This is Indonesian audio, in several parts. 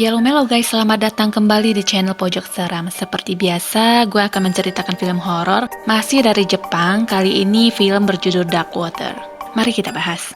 Yellow guys, selamat datang kembali di channel Pojok Seram. Seperti biasa, gue akan menceritakan film horor masih dari Jepang. Kali ini film berjudul Dark Water. Mari kita bahas.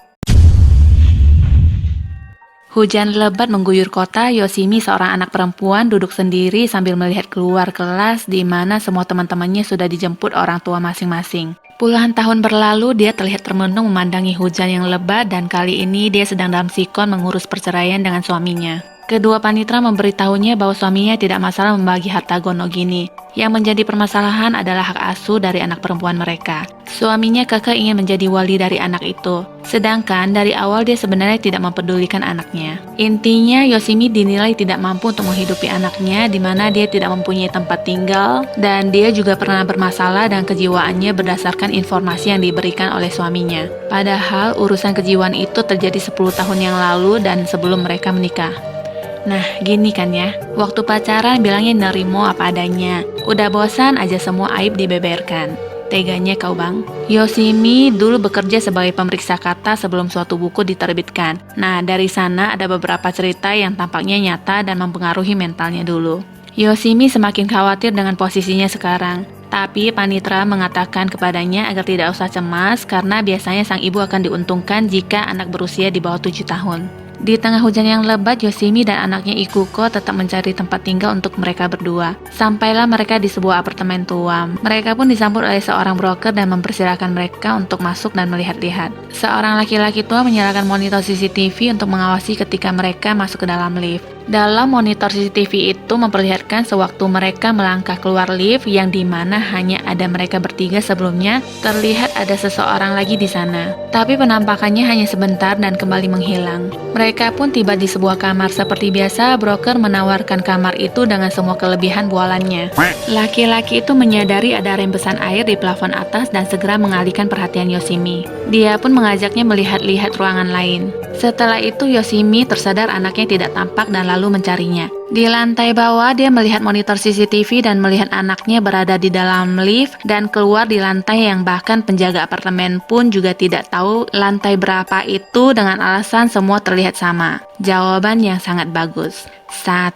Hujan lebat mengguyur kota. Yoshimi, seorang anak perempuan, duduk sendiri sambil melihat keluar kelas di mana semua teman-temannya sudah dijemput orang tua masing-masing. Puluhan tahun berlalu, dia terlihat termenung memandangi hujan yang lebat dan kali ini dia sedang dalam sikon mengurus perceraian dengan suaminya. Kedua panitra memberitahunya bahwa suaminya tidak masalah membagi harta Gonogini. Yang menjadi permasalahan adalah hak asuh dari anak perempuan mereka. Suaminya kekeh ingin menjadi wali dari anak itu. Sedangkan dari awal dia sebenarnya tidak mempedulikan anaknya. Intinya Yoshimi dinilai tidak mampu untuk menghidupi anaknya, di mana dia tidak mempunyai tempat tinggal dan dia juga pernah bermasalah dengan kejiwaannya berdasarkan informasi yang diberikan oleh suaminya. Padahal urusan kejiwaan itu terjadi 10 tahun yang lalu dan sebelum mereka menikah. Nah, gini kan ya, waktu pacaran bilangnya nerimo apa adanya. Udah bosan aja semua aib dibeberkan. Teganya kau bang. Yoshimi dulu bekerja sebagai pemeriksa kata sebelum suatu buku diterbitkan. Nah, dari sana ada beberapa cerita yang tampaknya nyata dan mempengaruhi mentalnya dulu. Yoshimi semakin khawatir dengan posisinya sekarang. Tapi panitra mengatakan kepadanya agar tidak usah cemas karena biasanya sang ibu akan diuntungkan jika anak berusia di bawah 7 tahun. Di tengah hujan yang lebat, Yoshimi dan anaknya Ikuko tetap mencari tempat tinggal untuk mereka berdua. Sampailah mereka di sebuah apartemen tua. Mereka pun disambut oleh seorang broker dan mempersilahkan mereka untuk masuk dan melihat-lihat. Seorang laki-laki tua menyalakan monitor CCTV untuk mengawasi ketika mereka masuk ke dalam lift. Dalam monitor CCTV itu memperlihatkan sewaktu mereka melangkah keluar lift yang dimana hanya ada mereka bertiga sebelumnya, terlihat ada seseorang lagi di sana. Tapi penampakannya hanya sebentar dan kembali menghilang. Mereka pun tiba di sebuah kamar. Seperti biasa, broker menawarkan kamar itu dengan semua kelebihan bualannya. Laki-laki itu menyadari ada rembesan air di plafon atas dan segera mengalihkan perhatian Yoshimi. Dia pun mengajaknya melihat-lihat ruangan lain. Setelah itu Yoshimi tersadar anaknya tidak tampak dan lalu mencarinya. Di lantai bawah dia melihat monitor CCTV dan melihat anaknya berada di dalam lift dan keluar di lantai yang bahkan penjaga apartemen pun juga tidak tahu lantai berapa itu dengan alasan semua terlihat sama. Jawaban yang sangat bagus. 1.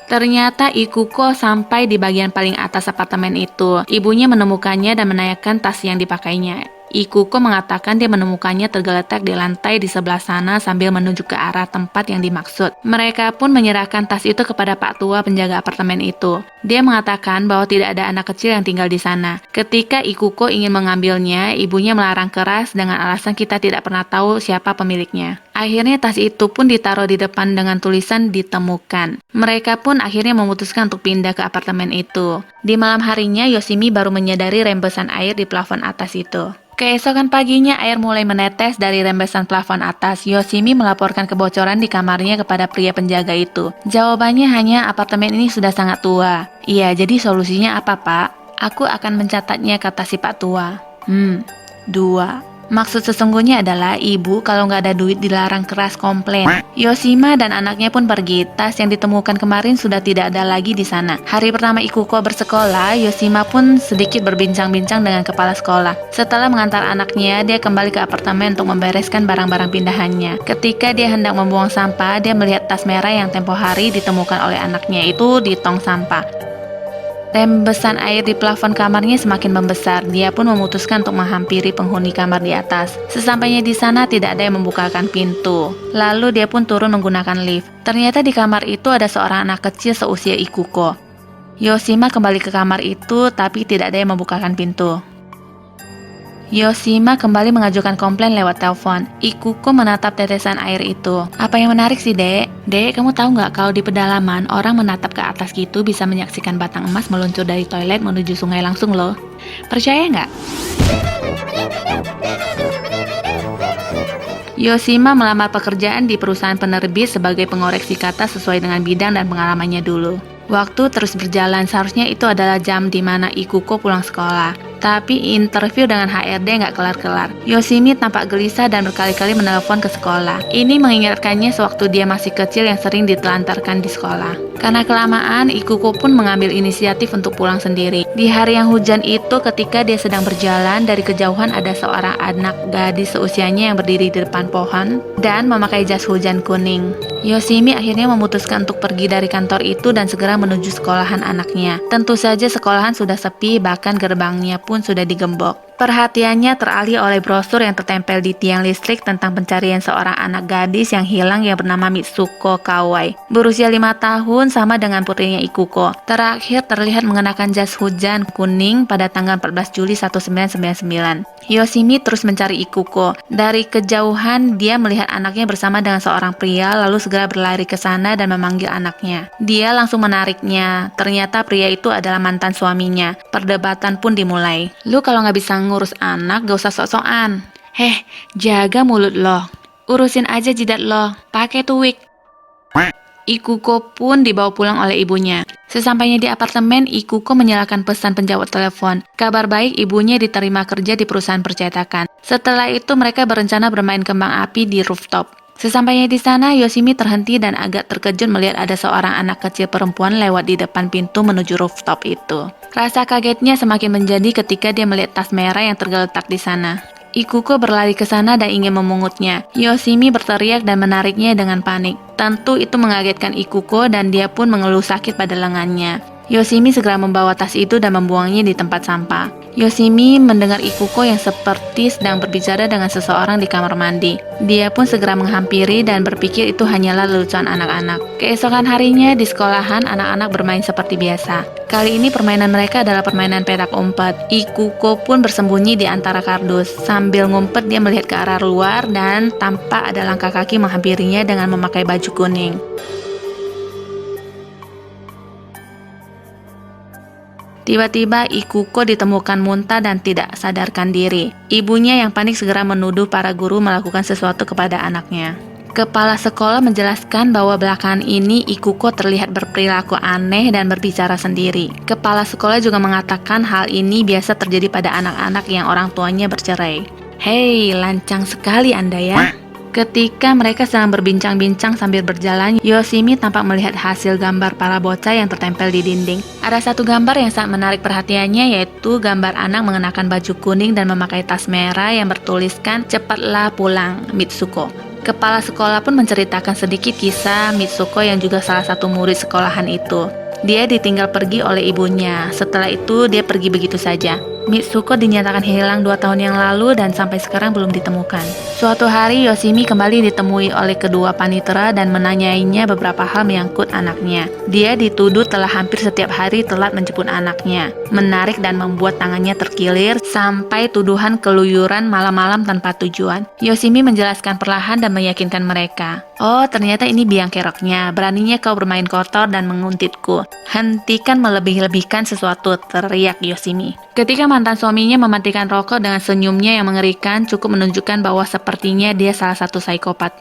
Ternyata Ikuko sampai di bagian paling atas apartemen itu. Ibunya menemukannya dan menanyakan tas yang dipakainya. Ikuko mengatakan dia menemukannya tergeletak di lantai di sebelah sana sambil menunjuk ke arah tempat yang dimaksud. Mereka pun menyerahkan tas itu kepada Pak Tua penjaga apartemen itu. Dia mengatakan bahwa tidak ada anak kecil yang tinggal di sana. Ketika Ikuko ingin mengambilnya, ibunya melarang keras dengan alasan kita tidak pernah tahu siapa pemiliknya. Akhirnya tas itu pun ditaruh di depan dengan tulisan ditemukan. Mereka pun akhirnya memutuskan untuk pindah ke apartemen itu. Di malam harinya, Yoshimi baru menyadari rembesan air di plafon atas itu. Keesokan paginya air mulai menetes dari rembesan plafon atas. Yoshimi melaporkan kebocoran di kamarnya kepada pria penjaga itu. Jawabannya hanya apartemen ini sudah sangat tua. Iya, jadi solusinya apa pak? Aku akan mencatatnya, kata si Pak Tua. 2. Maksud sesungguhnya adalah ibu kalau nggak ada duit dilarang keras komplain. Yoshima dan anaknya pun pergi. Tas yang ditemukan kemarin sudah tidak ada lagi di sana. Hari pertama Ikuko bersekolah, Yoshima pun sedikit berbincang-bincang dengan kepala sekolah. Setelah mengantar anaknya, dia kembali ke apartemen untuk membereskan barang-barang pindahannya. Ketika dia hendak membuang sampah, dia melihat tas merah yang tempo hari ditemukan oleh anaknya itu di tong sampah. Rembesan air di plafon kamarnya semakin membesar. Dia pun memutuskan untuk menghampiri penghuni kamar di atas. Sesampainya di sana tidak ada yang membukakan pintu. Lalu dia pun turun menggunakan lift. Ternyata di kamar itu ada seorang anak kecil seusia Ikuko. Yoshima kembali ke kamar itu tapi tidak ada yang membukakan pintu. Yoshima kembali mengajukan komplain lewat telepon. Ikuko menatap tetesan air itu. Apa yang menarik sih, Dek? Dek, kamu tahu nggak kalau di pedalaman orang menatap ke atas gitu bisa menyaksikan batang emas meluncur dari toilet menuju sungai langsung loh. Percaya nggak? Yoshima melamar pekerjaan di perusahaan penerbit sebagai pengoreksi kata sesuai dengan bidang dan pengalamannya dulu. Waktu terus berjalan, seharusnya itu adalah jam di mana Ikuko pulang sekolah. Tapi interview dengan HRD nggak kelar-kelar. Yoshimi tampak gelisah dan berkali-kali menelpon ke sekolah. Ini mengingatkannya sewaktu dia masih kecil yang sering ditelantarkan di sekolah. Karena kelamaan, Ikuko pun mengambil inisiatif untuk pulang sendiri. Di hari yang hujan itu, ketika dia sedang berjalan, dari kejauhan ada seorang anak gadis seusianya yang berdiri di depan pohon dan memakai jas hujan kuning. Yoshimi akhirnya memutuskan untuk pergi dari kantor itu dan segera menuju sekolahan anaknya. Tentu saja sekolahan sudah sepi, bahkan gerbangnya pun sudah digembok. Perhatiannya teralih oleh brosur yang tertempel di tiang listrik tentang pencarian seorang anak gadis yang hilang yang bernama Mitsuko Kawai. Berusia 5 tahun sama dengan putrinya Ikuko. Terakhir terlihat mengenakan jas hujan kuning pada tanggal 14 Juli 1999. Yoshimi terus mencari Ikuko. Dari kejauhan dia melihat anaknya bersama dengan seorang pria lalu segera berlari ke sana dan memanggil anaknya. Dia langsung menariknya. Ternyata pria itu adalah mantan suaminya. Perdebatan pun dimulai. Lu kalau nggak bisa ngurus anak gak usah sok-sokan. Heh, jaga mulut lo. Urusin aja jidat lo. Pakai tuh wig. Ikuko pun dibawa pulang oleh ibunya. Sesampainya di apartemen, Ikuko menyalakan pesan penjawat telepon. Kabar baik, ibunya diterima kerja di perusahaan percetakan. Setelah itu mereka berencana bermain kembang api di rooftop. Sesampainya di sana, Yoshimi terhenti dan agak terkejut melihat ada seorang anak kecil perempuan lewat di depan pintu menuju rooftop itu. Rasa kagetnya semakin menjadi ketika dia melihat tas merah yang tergeletak di sana. Ikuko berlari ke sana dan ingin memungutnya. Yoshimi berteriak dan menariknya dengan panik. Tentu itu mengagetkan Ikuko dan dia pun mengeluh sakit pada lengannya. Yoshimi segera membawa tas itu dan membuangnya di tempat sampah. Yoshimi mendengar Ikuko yang seperti sedang berbicara dengan seseorang di kamar mandi. Dia pun segera menghampiri dan berpikir itu hanyalah lelucon anak-anak. Keesokan harinya di sekolahan, anak-anak bermain seperti biasa. Kali ini permainan mereka adalah permainan petak umpet. Ikuko pun bersembunyi di antara kardus. Sambil ngumpet dia melihat ke arah luar dan tampak ada langkah kaki menghampirinya dengan memakai baju kuning. Tiba-tiba Ikuko ditemukan muntah dan tidak sadarkan diri. Ibunya yang panik segera menuduh para guru melakukan sesuatu kepada anaknya. Kepala sekolah menjelaskan bahwa belakangan ini Ikuko terlihat berperilaku aneh dan berbicara sendiri. Kepala sekolah juga mengatakan hal ini biasa terjadi pada anak-anak yang orang tuanya bercerai. Hei, lancang sekali Anda ya. Ketika mereka sedang berbincang-bincang sambil berjalan, Yoshimi tampak melihat hasil gambar para bocah yang tertempel di dinding. Ada satu gambar yang sangat menarik perhatiannya, yaitu gambar anak mengenakan baju kuning dan memakai tas merah yang bertuliskan "Cepatlah pulang, Mitsuko". Kepala sekolah pun menceritakan sedikit kisah Mitsuko yang juga salah satu murid sekolahan itu. Dia ditinggal pergi oleh ibunya. Setelah itu dia pergi begitu saja. Mitsuko dinyatakan hilang 2 tahun yang lalu dan sampai sekarang belum ditemukan. Suatu hari Yoshimi kembali ditemui oleh kedua panitera dan menanyainya beberapa hal menyangkut anaknya. Dia dituduh telah hampir setiap hari telat menjemput anaknya, menarik dan membuat tangannya terkilir, sampai tuduhan keluyuran malam-malam tanpa tujuan. Yoshimi menjelaskan perlahan dan meyakinkan mereka. Oh, ternyata ini biang keroknya. Beraninya kau bermain kotor dan menguntitku. Hentikan melebih-lebihkan sesuatu, teriak Yoshimi. Ketika mantan suaminya mematikan rokok dengan senyumnya yang mengerikan, cukup menunjukkan bahwa sepertinya dia salah satu psikopat.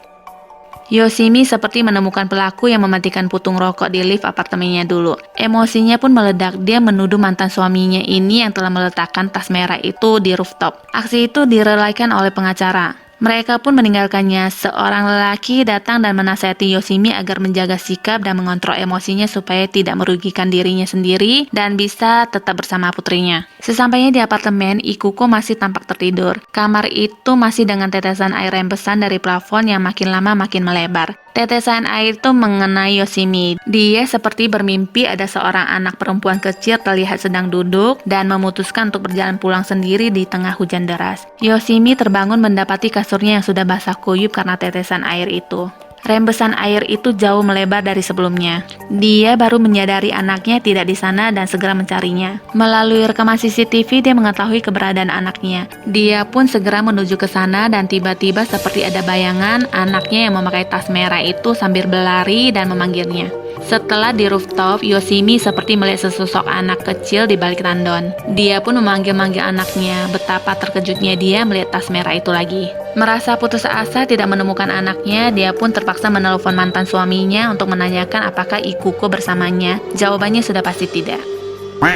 Yoshimi seperti menemukan pelaku yang mematikan putung rokok di lift apartemennya dulu. Emosinya pun meledak. Dia menuduh mantan suaminya ini yang telah meletakkan tas merah itu di rooftop. Aksi itu direlaikan oleh pengacara. Mereka pun meninggalkannya. Seorang lelaki datang dan menasihati Yoshimi agar menjaga sikap dan mengontrol emosinya supaya tidak merugikan dirinya sendiri dan bisa tetap bersama putrinya. Sesampainya di apartemen, Ikuko masih tampak tertidur. Kamar itu masih dengan tetesan air rembesan dari plafon yang makin lama makin melebar. Tetesan air itu mengenai Yoshimi. Dia seperti bermimpi ada seorang anak perempuan kecil terlihat sedang duduk dan memutuskan untuk berjalan pulang sendiri di tengah hujan deras. Yoshimi terbangun mendapati kasurnya yang sudah basah kuyup karena tetesan air itu. Rembesan air itu jauh melebar dari sebelumnya. Dia baru menyadari anaknya tidak di sana dan segera mencarinya. Melalui rekaman CCTV, dia mengetahui keberadaan anaknya. Dia pun segera menuju ke sana dan tiba-tiba seperti ada bayangan anaknya yang memakai tas merah itu sambil berlari dan memanggilnya. Setelah di rooftop, Yoshimi seperti melihat sesosok anak kecil di balik tandon. Dia pun memanggil-manggil anaknya. Betapa terkejutnya dia melihat tas merah itu lagi. Merasa putus asa tidak menemukan anaknya, dia pun terpaksa menelepon mantan suaminya untuk menanyakan apakah Ikuko bersamanya. Jawabannya sudah pasti tidak.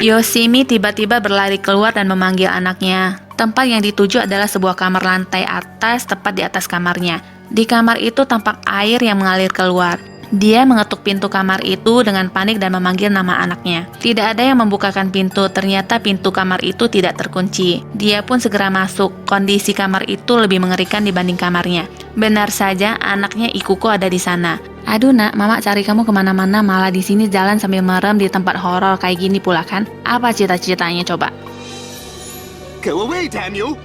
Yoshimi tiba-tiba berlari keluar dan memanggil anaknya. Tempat yang dituju adalah sebuah kamar lantai atas, tepat di atas kamarnya. Di kamar itu tampak air yang mengalir keluar. Dia mengetuk pintu kamar itu dengan panik dan memanggil nama anaknya. Tidak ada yang membukakan pintu, ternyata pintu kamar itu tidak terkunci. Dia pun segera masuk. Kondisi kamar itu lebih mengerikan dibanding kamarnya. Benar saja, anaknya Ikuko ada di sana. Aduh nak, mama cari kamu kemana-mana, malah di sini jalan sambil merem di tempat horor kayak gini pula kan? Apa cita-citanya coba? Go away, damn you!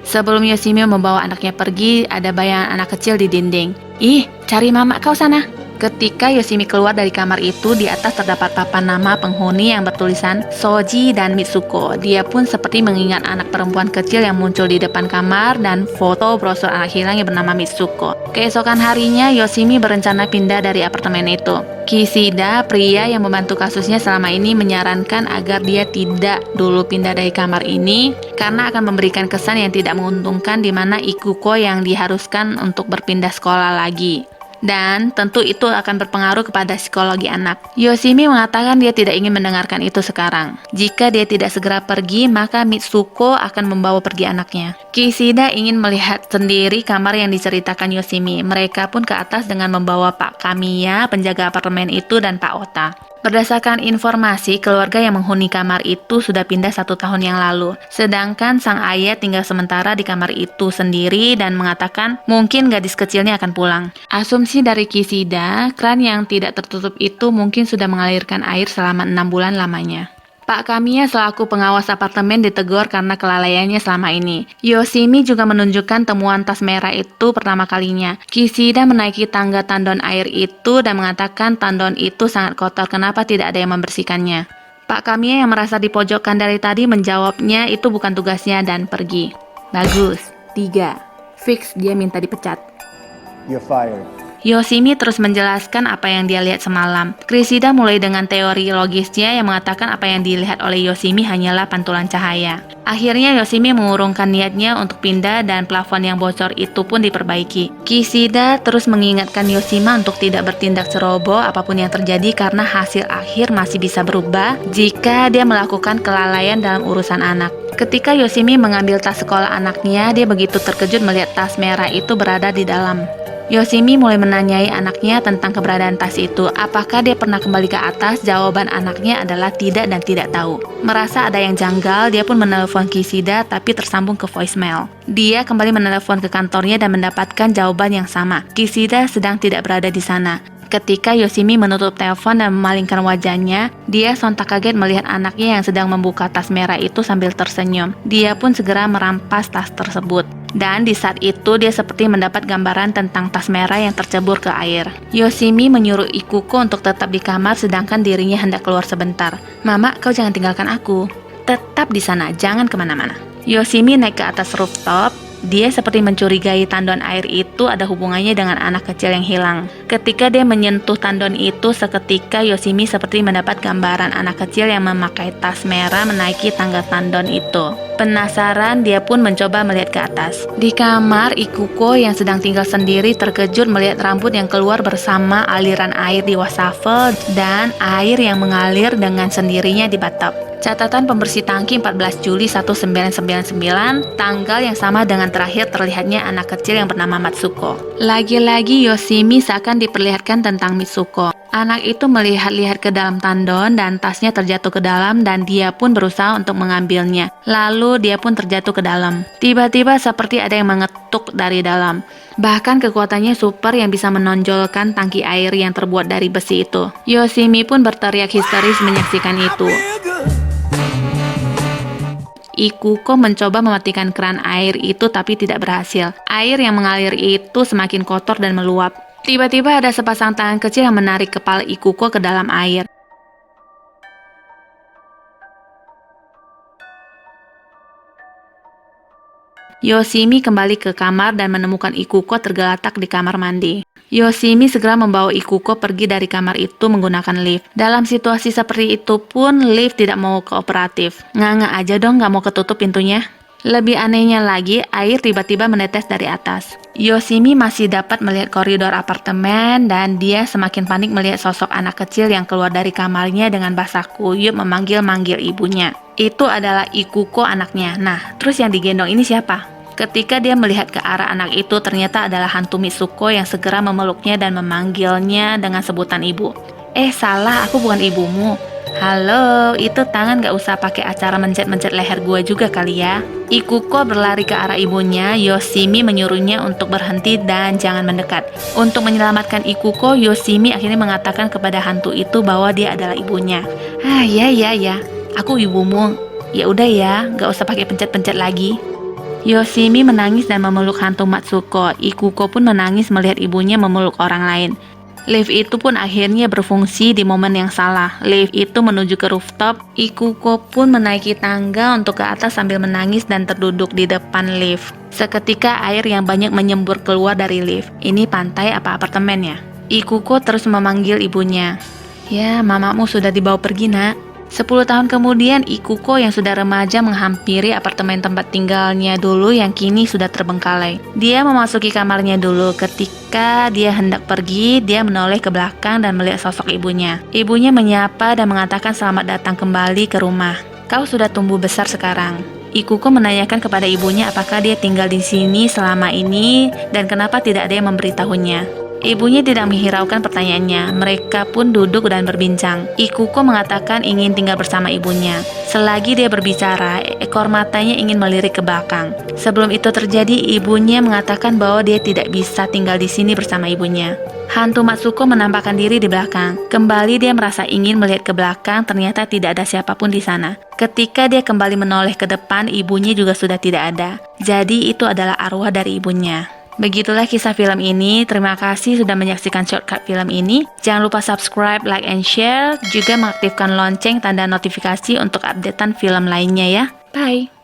Sebelum Yoshimi membawa anaknya pergi, ada bayangan anak kecil di dinding. Ih, cari mama kau sana. Ketika Yoshimi keluar dari kamar itu, di atas terdapat papan nama penghuni yang bertulisan Soji dan Mitsuko. Dia pun seperti mengingat anak perempuan kecil yang muncul di depan kamar dan foto brosur anak hilang yang bernama Mitsuko. Keesokan harinya, Yoshimi berencana pindah dari apartemen itu. Kishida, pria yang membantu kasusnya selama ini, menyarankan agar dia tidak dulu pindah dari kamar ini karena akan memberikan kesan yang tidak menguntungkan di mana Ikuko yang diharuskan untuk berpindah sekolah lagi. Dan tentu itu akan berpengaruh kepada psikologi anak. Yoshimi mengatakan dia tidak ingin mendengarkan itu sekarang. Jika dia tidak segera pergi, maka Mitsuko akan membawa pergi anaknya. Kishida ingin melihat sendiri kamar yang diceritakan Yoshimi. Mereka pun ke atas dengan membawa Pak Kamiya, penjaga apartemen itu, dan Pak Ota. Berdasarkan informasi, keluarga yang menghuni kamar itu sudah pindah 1 tahun yang lalu. Sedangkan sang ayah tinggal sementara di kamar itu sendiri dan mengatakan mungkin gadis kecilnya akan pulang. Asumsi dari Kishida, kran yang tidak tertutup itu mungkin sudah mengalirkan air selama 6 bulan lamanya. Pak Kamiya selaku pengawas apartemen ditegur karena kelalaiannya selama ini. Yoshimi juga menunjukkan temuan tas merah itu pertama kalinya. Kishida menaiki tangga tandon air itu dan mengatakan tandon itu sangat kotor, kenapa tidak ada yang membersihkannya. Pak Kamiya yang merasa dipojokkan dari tadi menjawabnya itu bukan tugasnya dan pergi. Bagus. 3. Fix dia minta dipecat. You're fired. Yoshimi terus menjelaskan apa yang dia lihat semalam. Kishida mulai dengan teori logisnya yang mengatakan apa yang dilihat oleh Yoshimi hanyalah pantulan cahaya. Akhirnya Yoshimi mengurungkan niatnya untuk pindah dan plafon yang bocor itu pun diperbaiki. Kishida terus mengingatkan Yoshimi untuk tidak bertindak ceroboh apapun yang terjadi karena hasil akhir masih bisa berubah jika dia melakukan kelalaian dalam urusan anak. Ketika Yoshimi mengambil tas sekolah anaknya, dia begitu terkejut melihat tas merah itu berada di dalam. Yoshimi mulai menanyai anaknya tentang keberadaan tas itu. Apakah dia pernah kembali ke atas? Jawaban anaknya adalah tidak dan tidak tahu. Merasa ada yang janggal, dia pun menelepon Kishida tapi tersambung ke voicemail. Dia kembali menelepon ke kantornya dan mendapatkan jawaban yang sama. Kishida sedang tidak berada di sana. Ketika Yoshimi menutup telepon dan memalingkan wajahnya, dia sontak kaget melihat anaknya yang sedang membuka tas merah itu sambil tersenyum. Dia pun segera merampas tas tersebut. Dan di saat itu dia seperti mendapat gambaran tentang tas merah yang tercebur ke air. Yoshimi menyuruh Ikuko untuk tetap di kamar sedangkan dirinya hendak keluar sebentar. Mama, kau jangan tinggalkan aku. Tetap di sana, jangan kemana-mana. Yoshimi naik ke atas rooftop. Dia seperti mencurigai tandon air itu ada hubungannya dengan anak kecil yang hilang. Ketika dia menyentuh tandon itu, seketika Yoshimi seperti mendapat gambaran anak kecil yang memakai tas merah menaiki tangga tandon itu. Penasaran, dia pun mencoba melihat ke atas. Di kamar, Ikuko yang sedang tinggal sendiri terkejut melihat rambut yang keluar bersama aliran air di wastafel dan air yang mengalir dengan sendirinya di bathtub. Catatan pembersih tangki 14 Juli 1999, tanggal yang sama dengan terakhir terlihatnya anak kecil yang bernama Matsuko. Lagi-lagi Yoshimi seakan diperlihatkan tentang Mitsuko. Anak itu melihat-lihat ke dalam tandon dan tasnya terjatuh ke dalam dan dia pun berusaha untuk mengambilnya. Lalu dia pun terjatuh ke dalam. Tiba-tiba seperti ada yang mengetuk dari dalam. Bahkan kekuatannya super yang bisa menonjolkan tangki air yang terbuat dari besi itu. Yoshimi pun berteriak histeris menyaksikan itu. Ikuko mencoba mematikan keran air itu tapi tidak berhasil. Air yang mengalir itu semakin kotor dan meluap. Tiba-tiba ada sepasang tangan kecil yang menarik kepala Ikuko ke dalam air. Yoshimi kembali ke kamar dan menemukan Ikuko tergeletak di kamar mandi. Yoshimi segera membawa Ikuko pergi dari kamar itu menggunakan lift. Dalam situasi seperti itu pun lift tidak mau kooperatif. Nganga aja dong gak mau ketutup pintunya. Lebih anehnya lagi, air tiba-tiba menetes dari atas. Yoshimi masih dapat melihat koridor apartemen dan dia semakin panik melihat sosok anak kecil yang keluar dari kamarnya dengan basah kuyup memanggil-manggil ibunya. Itu adalah Ikuko anaknya. Nah, terus yang digendong ini siapa? Ketika dia melihat ke arah anak itu, ternyata adalah hantu Mitsuko yang segera memeluknya dan memanggilnya dengan sebutan ibu. Salah, aku bukan ibumu. Halo, itu tangan gak usah pakai acara mencet-mencet leher gua juga kali ya. Ikuko berlari ke arah ibunya. Yoshimi menyuruhnya untuk berhenti dan jangan mendekat. Untuk menyelamatkan Ikuko, Yoshimi akhirnya mengatakan kepada hantu itu bahwa dia adalah ibunya. Ya, aku ibumu. Ya udah ya, gak usah pakai pencet-pencet lagi. Yoshimi menangis dan memeluk hantu Matsuko. Ikuko pun menangis melihat ibunya memeluk orang lain. Lift itu pun akhirnya berfungsi di momen yang salah. Lift itu menuju ke rooftop. Ikuko pun menaiki tangga untuk ke atas sambil menangis dan terduduk di depan lift. Seketika air yang banyak menyembur keluar dari lift. Ini pantai apa apartemen ya? Ikuko terus memanggil ibunya. Ya, mamamu sudah dibawa pergi, nak. 10 tahun kemudian, Ikuko yang sudah remaja menghampiri apartemen tempat tinggalnya dulu yang kini sudah terbengkalai. Dia memasuki kamarnya dulu. Ketika dia hendak pergi, dia menoleh ke belakang dan melihat sosok ibunya. Ibunya menyapa dan mengatakan selamat datang kembali ke rumah. Kau sudah tumbuh besar sekarang. Ikuko menanyakan kepada ibunya apakah dia tinggal di sini selama ini dan kenapa tidak ada yang memberitahunya. Ibunya tidak menghiraukan pertanyaannya. Mereka pun duduk dan berbincang. Ikuko mengatakan ingin tinggal bersama ibunya. Selagi dia berbicara, ekor matanya ingin melirik ke belakang. Sebelum itu terjadi, ibunya mengatakan bahwa dia tidak bisa tinggal di sini bersama ibunya. Hantu Matsuko menampakkan diri di belakang. Kembali dia merasa ingin melihat ke belakang, ternyata tidak ada siapapun di sana. Ketika dia kembali menoleh ke depan, ibunya juga sudah tidak ada. Jadi itu adalah arwah dari ibunya. Begitulah kisah film ini. Terima kasih sudah menyaksikan shortcut film ini. Jangan lupa subscribe, like, and share. Juga mengaktifkan lonceng tanda notifikasi untuk updatean film lainnya ya. Bye!